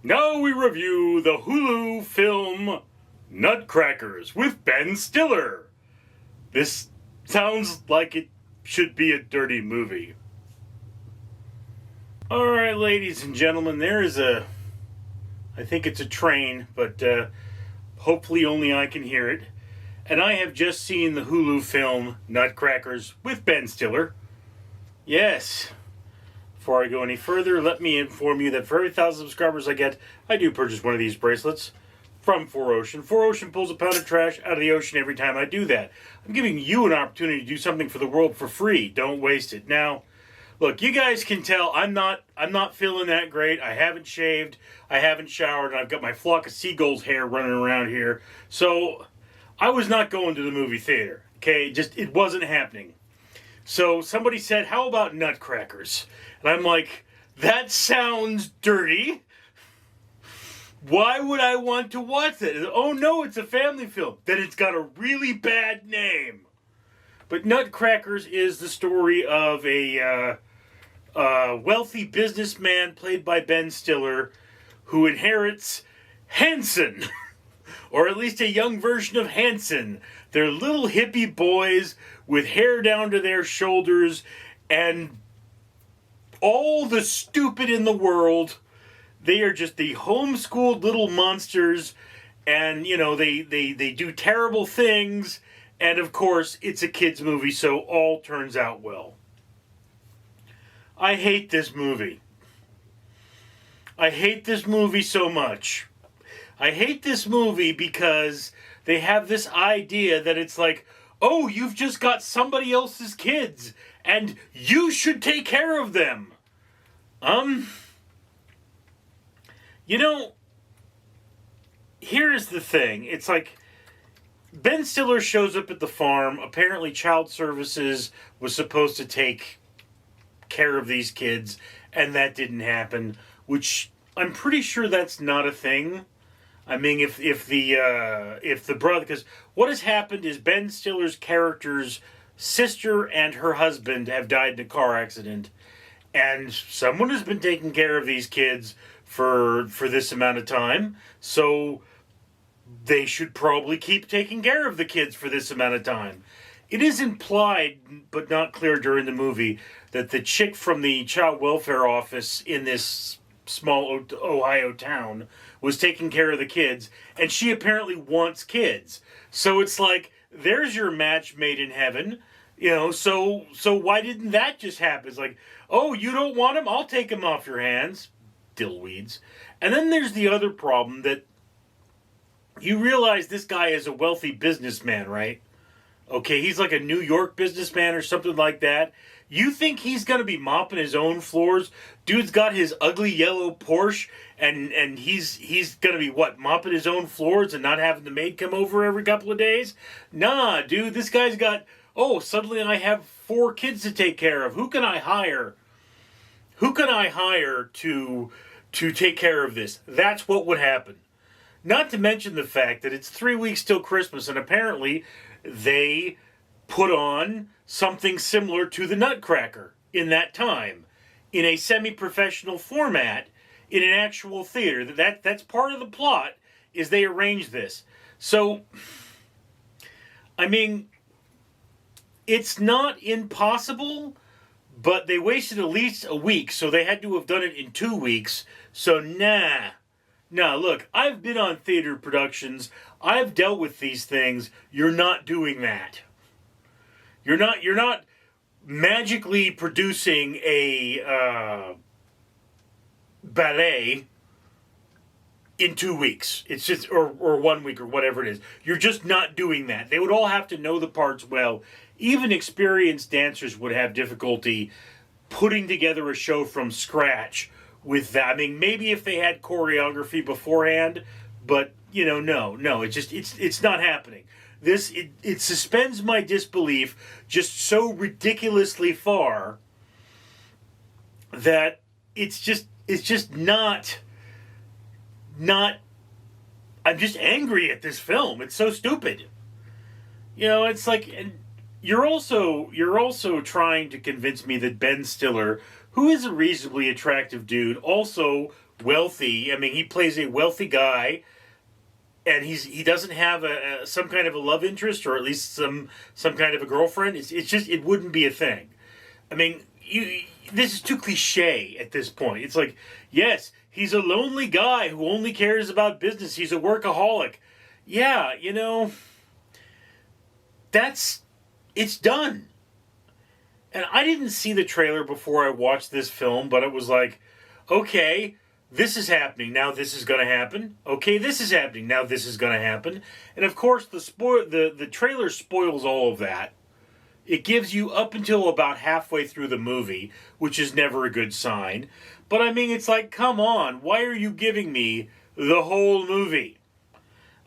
Now we review the Hulu film Nutcrackers with Ben Stiller. This sounds like it should be a dirty movie. Alright, ladies and gentlemen, I think it's a train, but hopefully only I can hear it. And I have just seen the Hulu film Nutcrackers with Ben Stiller. Yes. Before I go any further, let me inform you that for every 1,000 subscribers I get, I do purchase one of these bracelets from 4Ocean. 4Ocean pulls a pound of trash out of the ocean every time I do that. I'm giving you an opportunity to do something for the world for free. Don't waste it. Now, look, you guys can tell I'm not feeling that great. I haven't shaved, I haven't showered, and I've got my flock of seagulls hair running around here. So, I was not going to the movie theater. Okay, it wasn't happening. So somebody said, how about Nutcrackers? And I'm like, that sounds dirty. Why would I want to watch it? Oh no, it's a family film. Then it's got a really bad name. But Nutcrackers is the story of a wealthy businessman played by Ben Stiller who inherits Hanson. Or at least a young version of Hanson. They're little hippie boys with hair down to their shoulders and all the stupid in the world. They are just the homeschooled little monsters, and, you know, they do terrible things, and of course, it's a kid's movie, so all turns out well. I hate this movie. I hate this movie so much. I hate this movie because they have this idea that it's like, oh, you've just got somebody else's kids, and you should take care of them. You know, here's the thing. It's like, Ben Stiller shows up at the farm. Apparently, Child Services was supposed to take care of these kids, and that didn't happen, which I'm pretty sure that's not a thing. I mean, if the brother, because what has happened is Ben Stiller's character's sister and her husband have died in a car accident, and someone has been taking care of these kids for this amount of time, so they should probably keep taking care of the kids for this amount of time. It is implied, but not clear during the movie, that the chick from the child welfare office in this small Ohio town was taking care of the kids, and she apparently wants kids. So it's like, there's your match made in heaven, you know, so why didn't that just happen? It's like, oh, you don't want him? I'll take him off your hands. Dillweeds. And then there's the other problem that you realize this guy is a wealthy businessman, right? Okay, he's like a New York businessman or something like that. You think he's going to be mopping his own floors? Dude's got his ugly yellow Porsche, and he's going to be, what, mopping his own floors and not having the maid come over every couple of days? Nah, dude, this guy's got, oh, suddenly I have 4 kids to take care of. Who can I hire? Who can I hire to take care of this? That's what would happen. Not to mention the fact that it's 3 weeks till Christmas, and apparently they put on something similar to the Nutcracker in that time, in a semi-professional format, in an actual theater. That's part of the plot, is they arranged this. So, I mean, it's not impossible, but they wasted at least a week, so they had to have done it in 2 weeks. So, nah. Now, look, I've been on theater productions. I've dealt with these things. You're not doing that. You're not magically producing a ballet in 2 weeks. It's just, or 1 week or whatever it is. You're just not doing that. They would all have to know the parts well. Even experienced dancers would have difficulty putting together a show from scratch with that. I mean, maybe if they had choreography beforehand, but, you know, no, it's not happening. It suspends my disbelief just so ridiculously far that it's just not, I'm just angry at this film. It's so stupid. You know, it's like, and you're also trying to convince me that Ben Stiller, who is a reasonably attractive dude, also wealthy. I mean, he plays a wealthy guy, and he doesn't have some kind of a love interest, or at least some kind of a girlfriend. It's just, it wouldn't be a thing. I mean, this is too cliche at this point. It's like, yes, he's a lonely guy who only cares about business. He's a workaholic. Yeah, it's done. And I didn't see the trailer before I watched this film, but it was like, okay, this is happening, now this is going to happen. Okay, this is happening, now this is going to happen. And of course, the trailer spoils all of that. It gives you up until about halfway through the movie, which is never a good sign. But I mean, it's like, come on, why are you giving me the whole movie?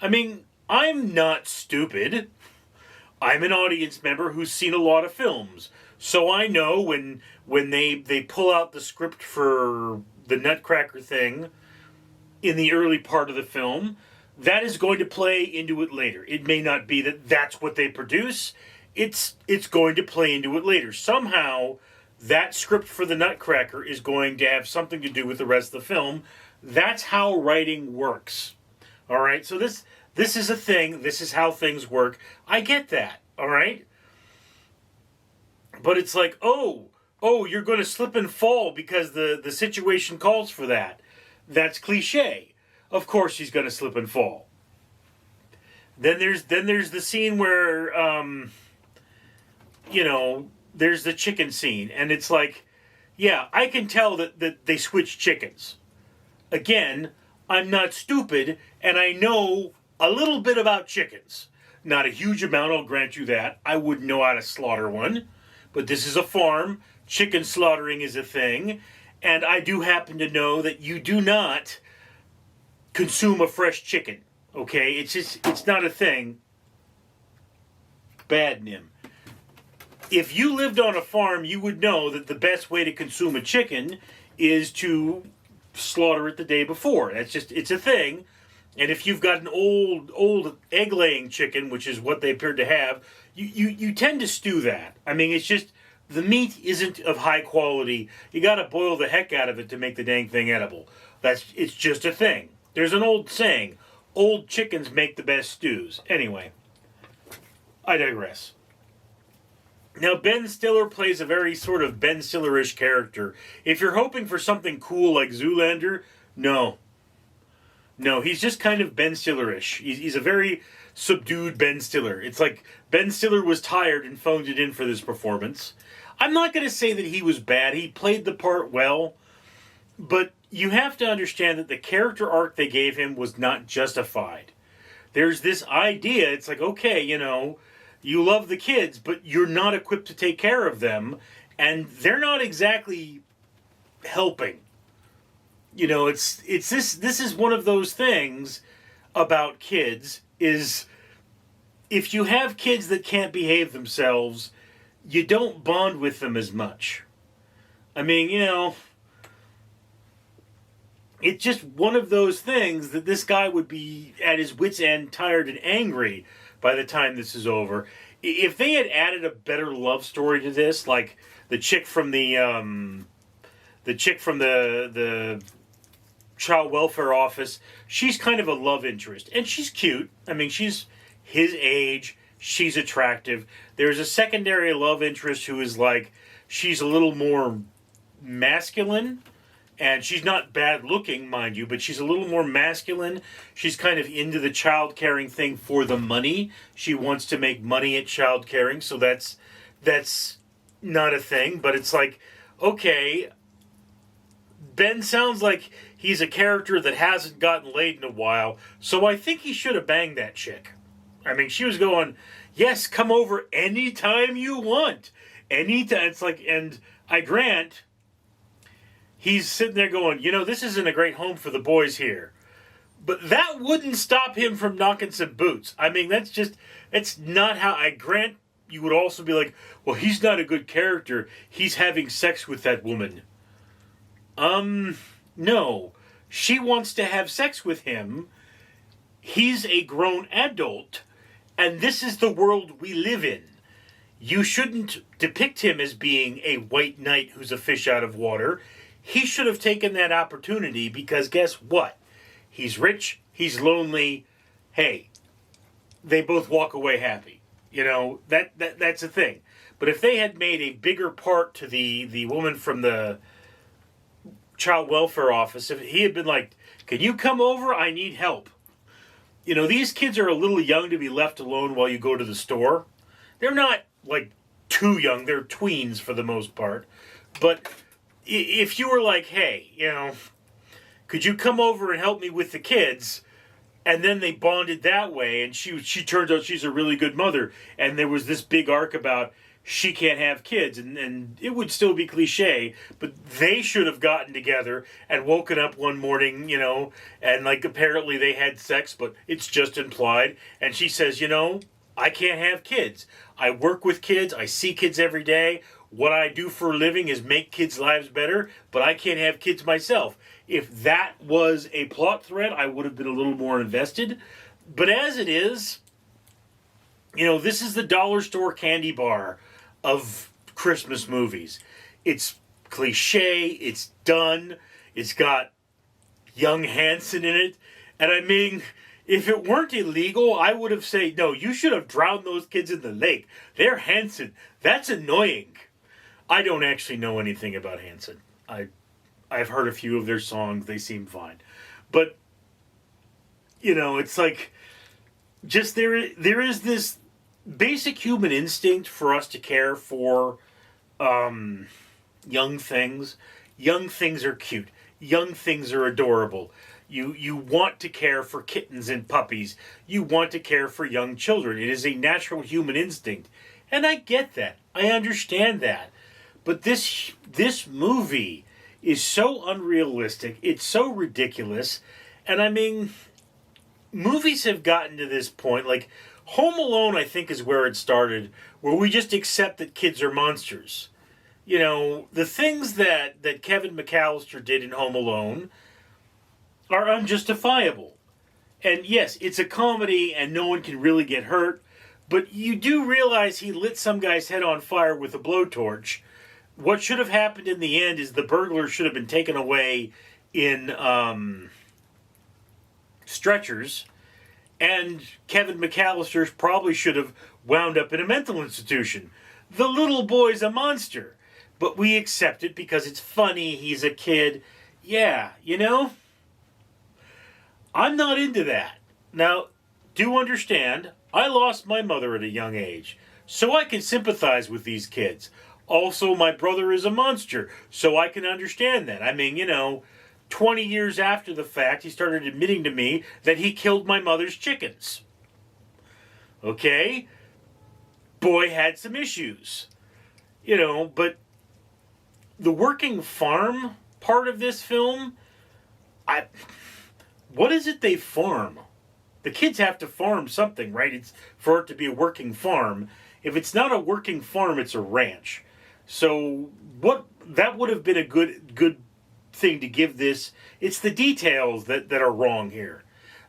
I mean, I'm not stupid. I'm an audience member who's seen a lot of films. So I know when they pull out the script for the Nutcracker thing in the early part of the film, that is going to play into it later. It may not be that that's what they produce. It's going to play into it later. Somehow, that script for the Nutcracker is going to have something to do with the rest of the film. That's how writing works. All right? So this is a thing. This is how things work. I get that. All right? But it's like, oh, you're going to slip and fall because the situation calls for that. That's cliche. Of course he's going to slip and fall. Then there's the scene where, there's the chicken scene. And it's like, yeah, I can tell that they switched chickens. Again, I'm not stupid, and I know a little bit about chickens. Not a huge amount, I'll grant you that. I wouldn't know how to slaughter one. But this is a farm. Chicken slaughtering is a thing. And I do happen to know that you do not consume a fresh chicken. Okay? It's not a thing. Bad Nim. If you lived on a farm, you would know that the best way to consume a chicken is to slaughter it the day before. It's a thing. And if you've got an old egg-laying chicken, which is what they appear to have, you tend to stew that. I mean, it's just, the meat isn't of high quality. You got to boil the heck out of it to make the dang thing edible. It's just a thing. There's an old saying, old chickens make the best stews. Anyway, I digress. Now, Ben Stiller plays a very sort of Ben Stiller-ish character. If you're hoping for something cool like Zoolander, no. No, he's just kind of Ben Stiller-ish. He's a very subdued Ben Stiller. It's like Ben Stiller was tired and phoned it in for this performance. I'm not going to say that he was bad. He played the part well. But you have to understand that the character arc they gave him was not justified. There's this idea, it's like, okay, you love the kids, but you're not equipped to take care of them. And they're not exactly helping. This is one of those things about kids, is if you have kids that can't behave themselves, you don't bond with them as much. I mean, it's just one of those things that this guy would be at his wit's end, tired and angry by the time this is over. If they had added a better love story to this, like the chick from the child welfare office, she's kind of a love interest, and she's cute. I mean, she's his age, she's attractive. There's a secondary love interest who is like, she's a little more masculine, and she's not bad looking, mind you, but she's a little more masculine. She's kind of into the child caring thing for the money. She wants to make money at child caring, so that's not a thing, but it's like, okay, Ben sounds like he's a character that hasn't gotten laid in a while, so I think he should have banged that chick. I mean, she was going, yes, come over anytime you want. Anytime. It's like, and I grant, he's sitting there going, this isn't a great home for the boys here. But that wouldn't stop him from knocking some boots. I mean, it's not how, I grant you would also be like, well, he's not a good character. He's having sex with that woman. No. She wants to have sex with him. He's a grown adult, and this is the world we live in. You shouldn't depict him as being a white knight who's a fish out of water. he should have taken that opportunity, because guess what? He's rich, he's lonely. Hey, they both walk away happy. That's the thing. But if they had made a bigger part to the woman from the child welfare office, if he had been like, can you come over? I need help. These kids are a little young to be left alone while you go to the store. They're not like too young. They're tweens for the most part. But if you were like, hey, could you come over and help me with the kids? And then they bonded that way, and she turns out she's a really good mother. And there was this big arc about she can't have kids, and it would still be cliche, but they should have gotten together and woken up one morning, and like apparently they had sex, but it's just implied. And she says, I can't have kids. I work with kids. I see kids every day. What I do for a living is make kids' lives better, but I can't have kids myself. If that was a plot thread, I would have been a little more invested. But as it is, this is the dollar store candy bar of Christmas movies. It's cliche, it's done, it's got young Hanson in it. And I mean, if it weren't illegal, I would have said, no, you should have drowned those kids in the lake. They're Hanson. That's annoying. I don't actually know anything about Hanson. I've heard a few of their songs. They seem fine. But, it's like, just there is this basic human instinct for us to care for young things. Young things are cute. Young things are adorable. You want to care for kittens and puppies. You want to care for young children. It is a natural human instinct. And I get that. I understand that. But this movie is so unrealistic. It's so ridiculous. And I mean, movies have gotten to this point. Like, Home Alone, I think, is where it started, where we just accept that kids are monsters. The things that Kevin McAllister did in Home Alone are unjustifiable. And yes, it's a comedy and no one can really get hurt, but you do realize he lit some guy's head on fire with a blowtorch. What should have happened in the end is the burglar should have been taken away in stretchers, and Kevin McAllister probably should have wound up in a mental institution. The little boy's a monster, but we accept it because it's funny, he's a kid. Yeah, I'm not into that. Now, do understand, I lost my mother at a young age, so I can sympathize with these kids. Also, my brother is a monster, so I can understand that. I mean, 20 years after the fact, he started admitting to me that he killed my mother's chickens. Okay? Boy had some issues. But the working farm part of this film, what is it they farm? The kids have to farm something, right? It's for it to be a working farm. If it's not a working farm, it's a ranch. So that would have been a good thing to give this. It's the details that are wrong here.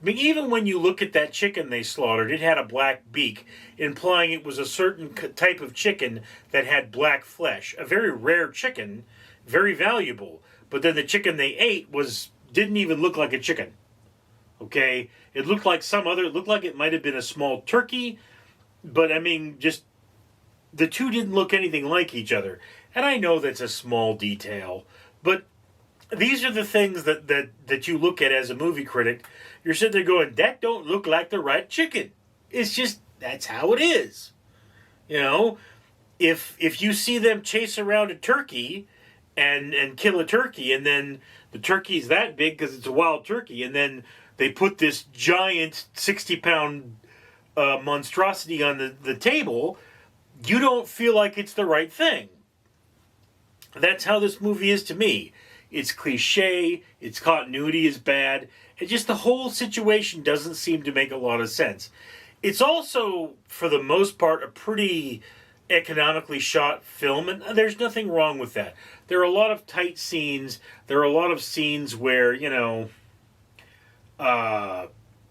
I mean, even when you look at that chicken they slaughtered, it had a black beak, implying it was a certain type of chicken that had black flesh. A very rare chicken, very valuable. But then the chicken they ate didn't even look like a chicken. Okay? It looked like it looked like it might have been a small turkey, but I mean, just the two didn't look anything like each other. And I know that's a small detail, but these are the things that you look at as a movie critic. You're sitting there going, that don't look like the right chicken. It's just, that's how it is. If you see them chase around a turkey and kill a turkey, and then the turkey's that big because it's a wild turkey, and then they put this giant 60-pound monstrosity on the table, you don't feel like it's the right thing. That's how this movie is to me. It's cliche, its continuity is bad, and just the whole situation doesn't seem to make a lot of sense. It's also, for the most part, a pretty economically shot film, and there's nothing wrong with that. There are a lot of tight scenes. There are a lot of scenes where,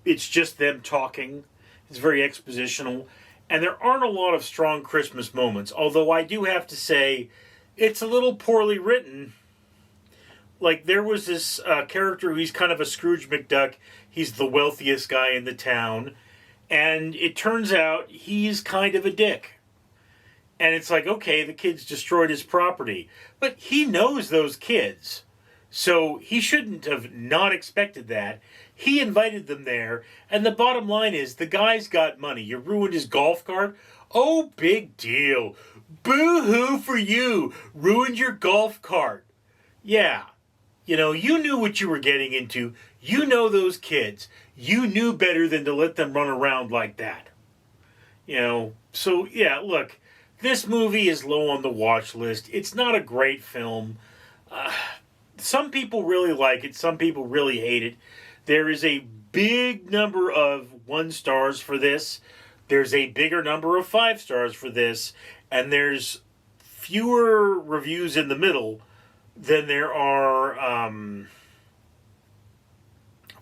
it's just them talking. It's very expositional. And there aren't a lot of strong Christmas moments, although I do have to say it's a little poorly written Like, there was this character who's kind of a Scrooge McDuck. He's the wealthiest guy in the town. And it turns out he's kind of a dick. And it's like, okay, the kids destroyed his property. But he knows those kids. So he shouldn't have not expected that. He invited them there. And the bottom line is, the guy's got money. You ruined his golf cart? Oh, big deal. Boo-hoo for you. Ruined your golf cart. Yeah. You know, you knew what you were getting into. You know those kids. You knew better than to let them run around like that. You know, so yeah, look, this movie is low on the watch list. It's not a great film. Some people really like it. Some people really hate it. There is a big number of 1 stars for this. There's a bigger number of 5 stars for this. And there's fewer reviews in the middle than there are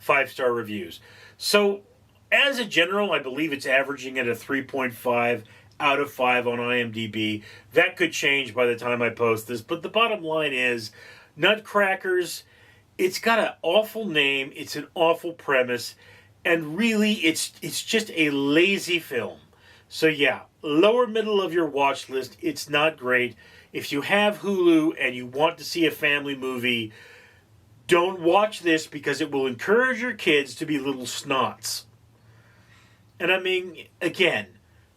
5-star reviews. So, as a general, I believe it's averaging at a 3.5 out of 5 on IMDb. That could change by the time I post this, but the bottom line is, Nutcrackers, it's got an awful name, it's an awful premise, and really, it's just a lazy film. So yeah, lower middle of your watch list, it's not great. If you have Hulu and you want to see a family movie, don't watch this because it will encourage your kids to be little snots. And I mean, again,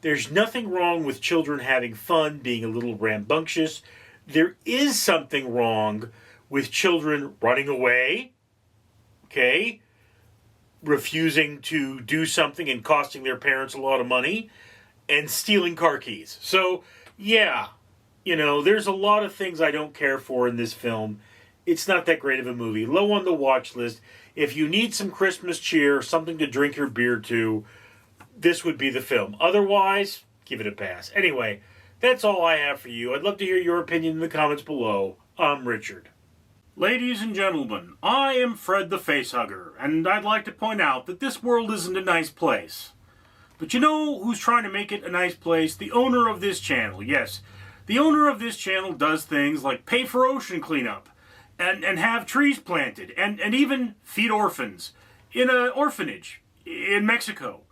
there's nothing wrong with children having fun, being a little rambunctious. There is something wrong with children running away, okay, refusing to do something and costing their parents a lot of money, and stealing car keys. So, yeah, you know, there's a lot of things I don't care for in this film. It's not that great of a movie. Low on the watch list. If you need some Christmas cheer, something to drink your beer to, this would be the film. Otherwise, give it a pass. Anyway, that's all I have for you. I'd love to hear your opinion in the comments below. I'm Richard. Ladies and gentlemen, I am Fred the Facehugger, and I'd like to point out that this world isn't a nice place. But you know who's trying to make it a nice place? The owner of this channel, yes. The owner of this channel does things like pay for ocean cleanup, and have trees planted, and even feed orphans in an orphanage in Mexico.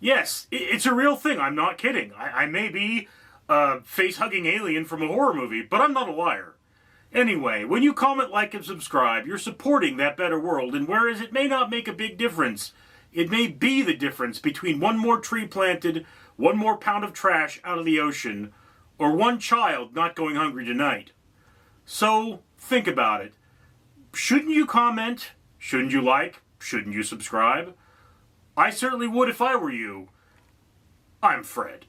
Yes, it's a real thing, I'm not kidding. I may be a face-hugging alien from a horror movie, but I'm not a liar. Anyway, when you comment, like, and subscribe, you're supporting that better world, and whereas it may not make a big difference, it may be the difference between 1 more tree planted, 1 more pound of trash out of the ocean, or 1 child not going hungry tonight. So, think about it. Shouldn't you comment? Shouldn't you like? Shouldn't you subscribe? I certainly would if I were you. I'm Fred.